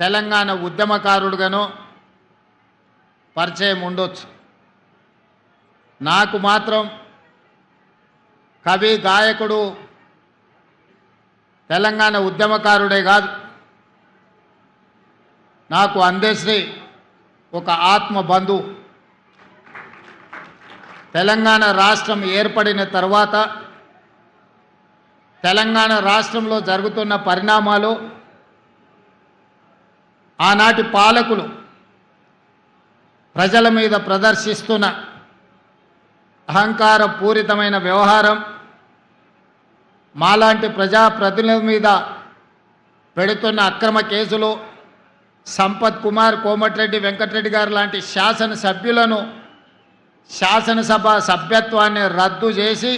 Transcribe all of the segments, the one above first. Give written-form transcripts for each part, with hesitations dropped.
తెలంగాణ ఉద్యమకారుడుగానో పరిచయం ఉండొచ్చు. నాకు మాత్రం కవి, గాయకుడు, తెలంగాణ ఉద్యమకారుడే కాదు, నాకు అందశ్రీ ఒక ఆత్మ బంధువు. తెలంగాణ రాష్ట్రం ఏర్పడిన తర్వాత తెలంగాణ రాష్ట్రంలో జరుగుతున్న పరిణామాలు, ఆనాటి పాలకులు ప్రజల మీద ప్రదర్శిస్తున్న అహంకారపూరితమైన వ్యవహారం, మాలాంటి ప్రజాప్రతినిధుల మీద పెడుతున్న అక్రమ కేసులు, సంపత్ కుమార్, కోమటిరెడ్డి వెంకటరెడ్డి గారు లాంటి శాసనసభ్యులను శాసనసభ సభ్యత్వాన్ని రద్దు చేసి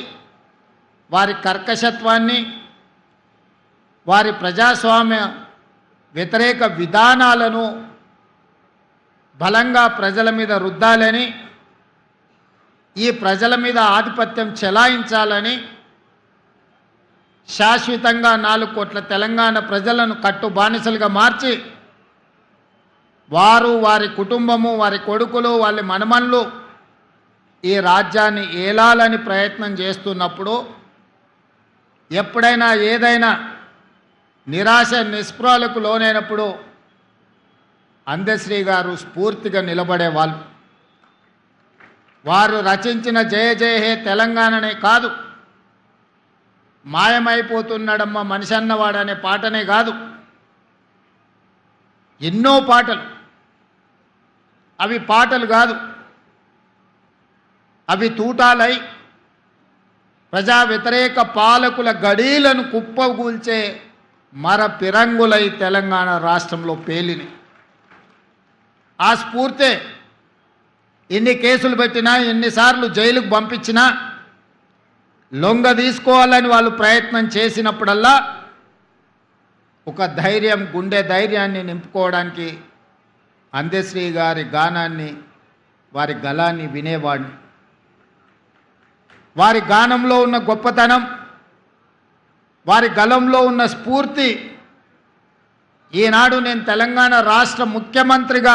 వారి కర్కశత్వాన్ని, వారి ప్రజాస్వామ్య వ్యతిరేక విధానాలను బలంగా ప్రజల మీద రుద్దాలని, ఈ ప్రజల మీద ఆధిపత్యం చెలాయించాలని శాశ్వతంగా 4 కోట్ల తెలంగాణ ప్రజలను కట్టు బానిసలుగా మార్చి వారు, వారి కుటుంబము, వారి కొడుకులు, వాళ్ళ మనమన్లు ఈ రాజ్యాన్ని ఏలాలని ప్రయత్నం చేస్తున్నప్పుడు, ఎప్పుడైనా ఏదైనా నిరాశ నిస్పృహలకు లోనైనప్పుడు అందశ్రీ గారు స్ఫూర్తిగా నిలబడేవాళ్ళు. వారు రచించిన జయ జయ హే తెలంగాణనే కాదు, మాయమైపోతున్నాడమ్మ మనిషి అన్నవాడనే పాటనే కాదు, ఎన్నో పాటలు. అవి పాటలు కాదు, అవి తూటాలై ప్రజా వ్యతిరేక పాలకుల గడీలను కుప్పగూల్చే మర పిరంగులై తెలంగాణ రాష్ట్రంలో పేలిని. ఆ స్ఫూర్తే ఎన్ని కేసులు పెట్టినా, ఎన్నిసార్లు జైలుకు పంపించినా, లొంగ తీసుకోవాలని వాళ్ళు ప్రయత్నం చేసినప్పుడల్లా ఒక ధైర్యం, గుండె ధైర్యాన్ని నింపుకోవడానికి అందశ్రీ గారి గానాన్ని, వారి గళాన్ని వినేవాడిని. వారి గానంలో ఉన్న గొప్పతనం, వారి గళంలో ఉన్న స్ఫూర్తి, ఈనాడు నేను తెలంగాణ రాష్ట్ర ముఖ్యమంత్రిగా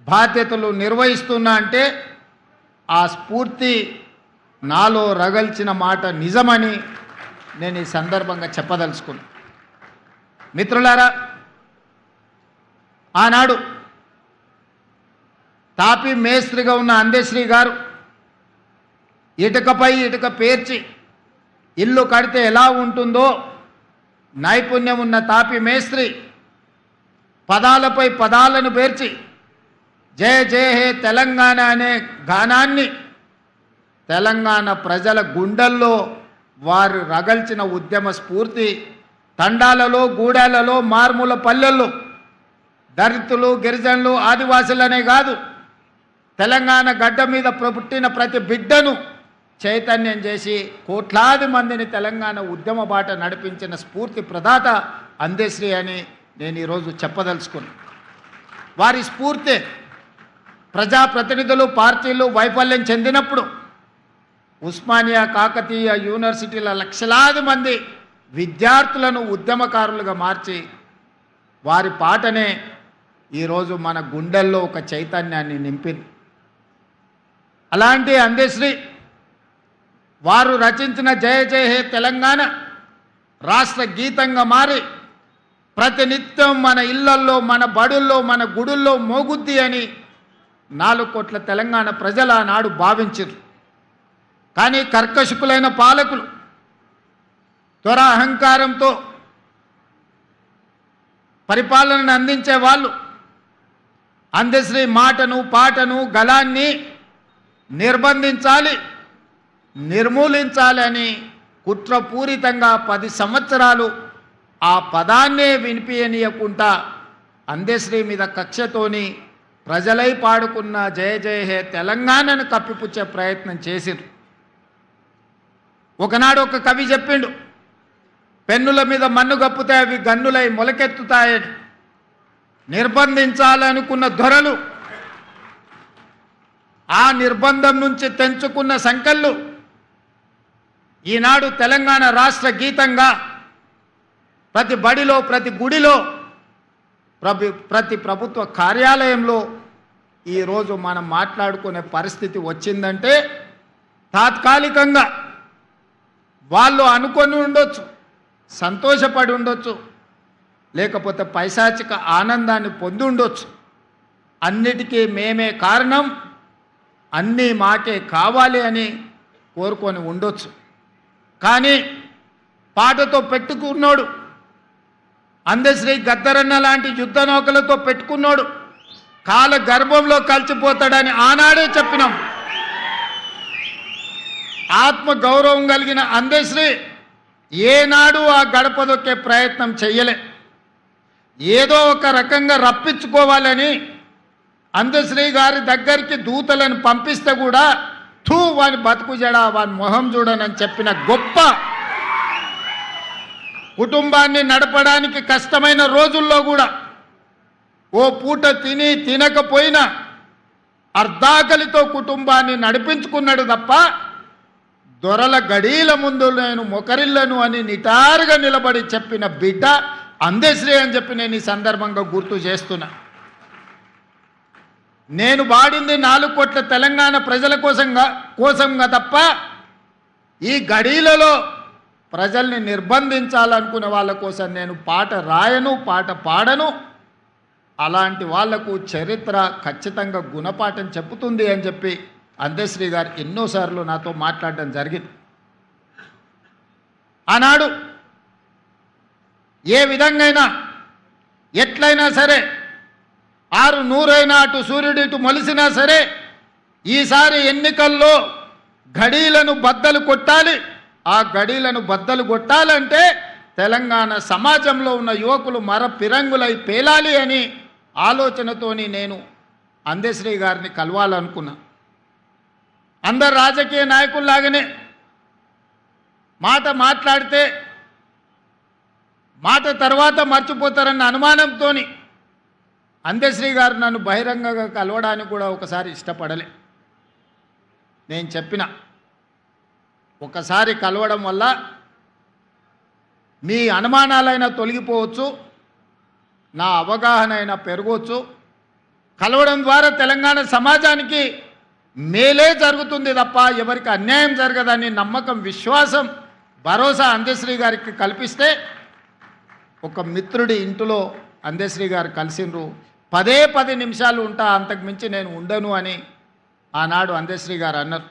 బాధ్యతలు నిర్వహిస్తున్నా అంటే ఆ స్ఫూర్తి నాలో రగల్చిన మాట నిజమని నేను ఈ సందర్భంగా చెప్పదలుచుకున్నాను. మిత్రులారా, ఆనాడు తాపీ మేస్త్రిగా ఉన్న అందశ్రీ గారు ఇటుకపై ఇటుక పేర్చి ఇల్లు కడితే ఎలా ఉంటుందో నైపుణ్యం ఉన్న తాపీ మేస్త్రి పదాలపై పదాలను పేర్చి జయ జయ హే తెలంగాణ అనే గానాన్ని తెలంగాణ ప్రజల గుండెల్లో వారు రగల్చిన ఉద్యమ స్ఫూర్తి తండాలలో, గూడాలలో, మార్మూల పల్లెల్లో దళితులు, గిరిజనులు, ఆదివాసులనే కాదు, తెలంగాణ గడ్డ మీద పుట్టిన ప్రతి బిడ్డను చైతన్యం చేసి కోట్లాది మందిని తెలంగాణ ఉద్యమ బాట నడిపించిన స్ఫూర్తి ప్రదాత అందశ్రీ అని నేను ఈరోజు చెప్పదలుచుకున్నాను. వారి స్ఫూర్తి ప్రజాప్రతినిధులు, పార్టీలు వైఫల్యం చెందినప్పుడు ఉస్మానియా, కాకతీయ యూనివర్సిటీల లక్షలాది మంది విద్యార్థులను ఉద్యమకారులుగా మార్చి వారి పాటనే ఈరోజు మన గుండెల్లో ఒక చైతన్యాన్ని నింపింది. అలాంటి అందశ్రీ వారు రచించిన జయ జయ హే తెలంగాణ రాష్ట్ర గీతంగా మారి ప్రతినిత్యం మన ఇళ్లల్లో, మన బడుల్లో, మన గుడుల్లో మోగుద్ది అని 4 కోట్ల తెలంగాణ ప్రజలు ఆనాడు భావించారు. కానీ కర్కశకులైన పాలకులు త్వర అహంకారంతో పరిపాలనను అందించే వాళ్ళు అందశ్రీ మాటను, పాటను, గళాన్ని నిర్బంధించాలి, నిర్మూలించాలి అని కుట్రపూరితంగా 10 సంవత్సరాలు ఆ పదాన్నే వినిపించనీయకుండా అందశ్రీ మీద కక్షతోని ప్రజలై పాడుకున్న జయ జయ హే తెలంగాణను కప్పిపుచ్చే ప్రయత్నం చేసిరు. ఒకనాడు ఒక కవి చెప్పిండు, పెన్నుల మీద మన్ను గప్పుతే అవి గన్నులై మొలకెత్తుతాయని. నిర్బంధించాలనుకున్న దొరలు ఆ నిర్బంధం నుంచి తెంచుకున్న సంకళ్ళు ఈనాడు తెలంగాణ రాష్ట్ర గీతంగా ప్రతి బడిలో, ప్రతి గుడిలో ప్రతి ప్రభుత్వ కార్యాలయంలో ఈరోజు మనం మాట్లాడుకునే పరిస్థితి వచ్చిందంటే తాత్కాలికంగా వాళ్ళు అనుకొని ఉండొచ్చు, సంతోషపడి ఉండొచ్చు, లేకపోతే పైశాచిక ఆనందాన్ని పొంది ఉండొచ్చు. అన్నిటికీ మేమే కారణం, అన్నీ మాకే కావాలి అని కోరుకొని ఉండొచ్చు. కానీ పాటతో పెట్టుకున్నాడు, అందశ్రీ గద్దరన్న లాంటి యుద్ధ నౌకలతో పెట్టుకున్నాడు, కాల గర్భంలో కలిసిపోతాడని ఆనాడే చెప్పినాం. ఆత్మ గౌరవం కలిగిన అందశ్రీ ఏనాడు ఆ గడప దొక్కే ప్రయత్నం చెయ్యలే. ఏదో ఒక రకంగా రప్పించుకోవాలని అందశ్రీ గారి దగ్గరికి దూతలను పంపిస్తే కూడా వాని బతుకు జడ, వాని మొహం చూడనని చెప్పిన గొప్ప, కుటుంబాన్ని నడపడానికి కష్టమైన రోజుల్లో కూడా ఓ పూట తిని తినకపోయినా అర్ధాకలితో కుటుంబాన్ని నడిపించుకున్నాడు తప్ప దొరల గడీల ముందు నేను మొకరిల్లను అని నిటారుగా నిలబడి చెప్పిన బిడ్డ అందశ్రీ అని చెప్పి నేను ఈ సందర్భంగా గుర్తు చేస్తున్నా. నేను వాడింది 4 కోట్ల తెలంగాణ ప్రజల కోసంగా తప్ప ఈ గడీలలో ప్రజల్ని నిర్బంధించాలనుకునే వాళ్ళ కోసం నేను పాట రాయను, పాట పాడను. అలాంటి వాళ్లకు చరిత్ర ఖచ్చితంగా గుణపాఠం చెప్పుతుంది అని చెప్పి అందశ్రీ గారు ఎన్నోసార్లు నాతో మాట్లాడడం జరిగింది. ఆనాడు ఏ విధంగా ఎట్లయినా సరే 600 అటు సూర్యుడు ఇటు మొలిసినా సరే ఈసారి ఎన్నికల్లో గడీలను బద్దలు కొట్టాలి. ఆ గడీలను బద్దలు కొట్టాలంటే తెలంగాణ సమాజంలో ఉన్న యువకులు పిరంగులై పేలాలి అని ఆలోచనతోని నేను అందశ్రీ గారిని కలవాలనుకున్నా. అందరు రాజకీయ నాయకుల్లాగానే మాట మాట్లాడితే మాట తర్వాత మర్చిపోతారన్న అనుమానంతో అందశ్రీ గారు నన్ను బహిరంగంగా కలవడానికి కూడా ఒకసారి ఇష్టపడలే. నేను చెప్పిన ఒకసారి కలవడం వల్ల మీ అనుమానాలైనా తొలగిపోవచ్చు, నా అవగాహన అయినా పెరగవచ్చు. కలవడం ద్వారా తెలంగాణ సమాజానికి మేలే జరుగుతుంది తప్ప ఎవరికి అన్యాయం జరగదని నమ్మకం, విశ్వాసం, భరోసా అందశ్రీ గారికి కల్పిస్తే ఒక మిత్రుడి ఇంటిలో అందశ్రీ గారు కలిసిండ్రు. 10 నిమిషాలు ఉంటా, అంతకు మించి నేను ఉండను అని ఆనాడు అందశ్రీ గారు అన్నారు.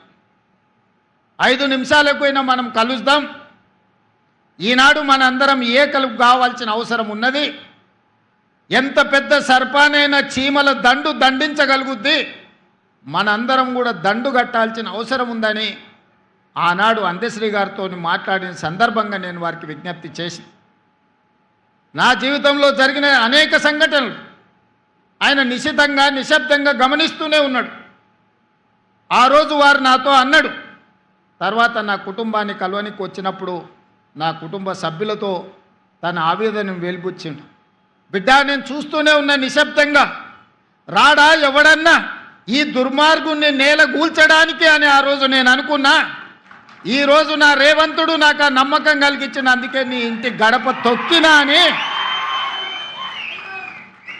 5 నిమిషాలకైనా మనం కలుద్దాం. ఈనాడు మనందరం ఏకలు కావాల్సిన అవసరం ఉన్నది. ఎంత పెద్ద సర్పానైనా చీమల దండు దండించగలుగుద్ది, మనందరం కూడా దండు కట్టాల్సిన అవసరం ఉందని ఆనాడు అందశ్రీ గారితో మాట్లాడిన సందర్భంగా నేను వారికి విజ్ఞప్తి చేసి, నా జీవితంలో జరిగిన అనేక సంఘటనలు ఆయన నిశ్శబ్దంగా గమనిస్తూనే ఉన్నాడు. ఆ రోజు వారు నాతో అన్నాడు, తర్వాత నా కుటుంబాన్ని కలవనికి వచ్చినప్పుడు నా కుటుంబ సభ్యులతో తన ఆవేదనను వెలిబుచ్చిండు. బిడ్డ, నేను చూస్తూనే ఉన్నా నిశ్శబ్దంగా, రాడా ఎవడన్నా ఈ దుర్మార్గుణ్ణి నేల కూల్చడానికి అని ఆ రోజు నేను అనుకున్నా. ఈరోజు నా రేవంతుడు నాకు ఆ నమ్మకం కలిగించిన, అందుకే నీ ఇంటి గడప తొక్కినా అని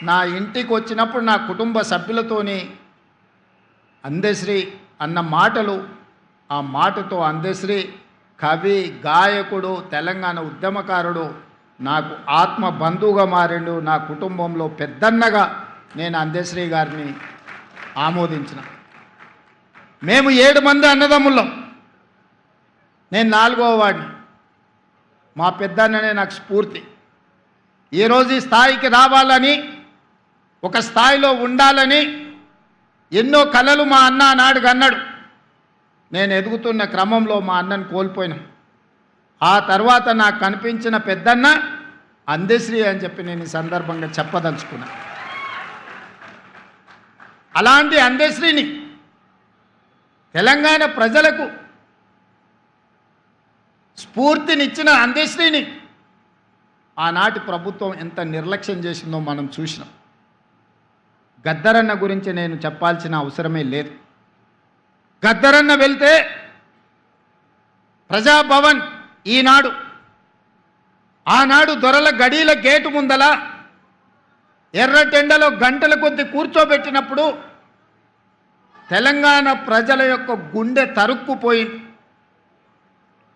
నా ఇంటికి వచ్చినప్పుడు నా కుటుంబ సభ్యులతోని అందశ్రీ అన్న మాటలు, ఆ మాటతో అందశ్రీ కవి, గాయకుడు, తెలంగాణ ఉద్యమకారుడు నాకు ఆత్మ బంధువుగా మారిండు. నా కుటుంబంలో పెద్దన్నగా నేను అందశ్రీ గారిని ఆమోదించిన. మేము 7 మంది అన్నదమ్ముళ్ళం, నేను 4వ వాడిని. మా పెద్దన్ననే నాకు స్ఫూర్తి. ఈరోజు ఈ స్థాయికి రావాలని, ఒక స్థాయిలో ఉండాలని ఎన్నో కలలు మా అన్న నాడుగా అన్నాడు. నేను ఎదుగుతున్న క్రమంలో మా అన్నను కోల్పోయినా. ఆ తర్వాత నాకు కనిపించిన పెద్దన్న అందశ్రీ అని చెప్పి నేను ఈ సందర్భంగా చెప్పదలుచుకున్నా. అలాంటి అందశ్రీని, తెలంగాణ ప్రజలకు స్ఫూర్తినిచ్చిన అందశ్రీని ఆనాటి ప్రభుత్వం ఎంత నిర్లక్ష్యం చేసిందో మనం చూసినాం. గద్దరన్న గురించి నేను చెప్పాల్సిన అవసరమే లేదు. గద్దరన్న వెళ్తే ప్రజాభవన్ ఆనాడు దొరల గడీల గేటు ముందల ఎర్రటెండలో గంటల కొద్ది కూర్చోబెట్టినప్పుడు తెలంగాణ ప్రజల యొక్క గుండె తరుక్కుపోయింది.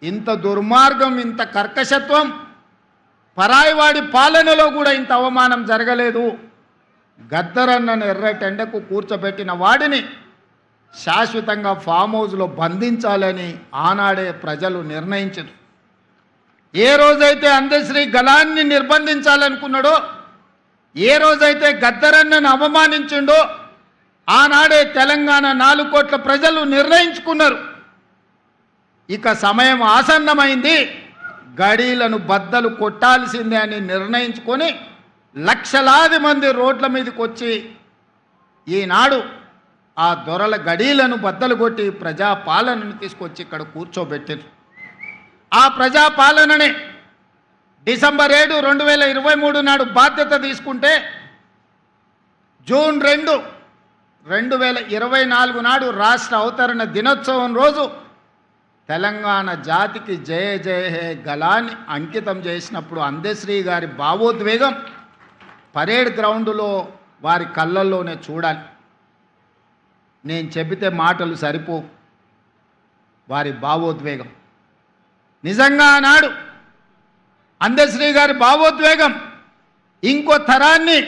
ఇంత దుర్మార్గం, ఇంత కర్కశత్వం పరాయివాడి పాలనలో కూడా ఇంత అవమానం జరగలేదు. గద్దరన్నను ఎర్రటెండకు కూర్చోబెట్టిన వాడిని శాశ్వతంగా ఫామ్ హౌస్లో బంధించాలని ఆనాడే ప్రజలు నిర్ణయించారు. ఏ రోజైతే అందశ్రీ గలాన్ని నిర్బంధించాలనుకున్నాడో, ఏ రోజైతే గద్దరన్నను అవమానించిండో ఆనాడే తెలంగాణ 4 కోట్ల ప్రజలు నిర్ణయించుకున్నారు. ఇక సమయం ఆసన్నమైంది, గడీలను బద్దలు కొట్టాల్సిందే అని నిర్ణయించుకొని లక్షలాది మంది రోడ్ల మీదకి వచ్చి ఈనాడు ఆ దొరల గడీలను బద్దలు కొట్టి ప్రజాపాలనను తీసుకొచ్చి ఇక్కడ కూర్చోబెట్టారు. ఆ ప్రజాపాలననే డిసెంబర్ 7, 2023 నాడు బాధ్యత తీసుకుంటే జూన్ 2, 2024 నాడు రాష్ట్ర అవతరణ దినోత్సవం రోజు తెలంగాణ జాతికి జయ జయ హే గలాన్ని అంకితం చేసినప్పుడు అందశ్రీ గారి భావోద్వేగం పరేడ్ గ్రౌండ్లో వారి కళ్ళల్లోనే చూడాలి. నేను చెబితే మాటలు సరిపో, వారి భావోద్వేగం నిజంగా ఆనాడు అందశ్రీ గారి భావోద్వేగం ఇంకో తరాన్ని,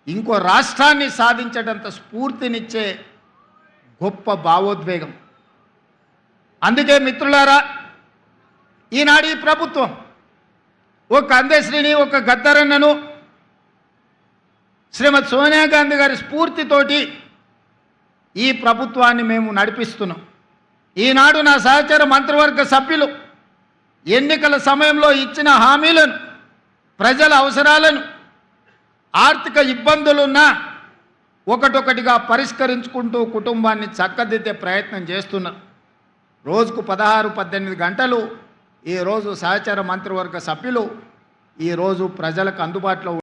ఇంకో రాష్ట్రాన్ని సాధించేటంత స్ఫూర్తినిచ్చే గొప్ప భావోద్వేగం. అందుకే మిత్రులారా, ఈనాడు ఈ ప్రభుత్వం ఒక అందశ్రీని, ఒక గద్దరన్నను శ్రీమతి సోనియా గాంధీ గారి స్ఫూర్తితోటి ఈ ప్రభుత్వాన్ని మేము నడిపిస్తున్నాం. ఈనాడు నా సహచర మంత్రివర్గ సభ్యులు ఎన్నికల సమయంలో ఇచ్చిన హామీలను, ప్రజల అవసరాలను, ఆర్థిక ఇబ్బందులున్నా ఒకటొకటిగా పరిష్కరించుకుంటూ కుటుంబాన్ని చక్కదిద్దే ప్రయత్నం చేస్తున్నారు. రోజుకు 16-18 గంటలు ఈరోజు సహచర మంత్రివర్గ సభ్యులు ఈరోజు ప్రజలకు అందుబాటులో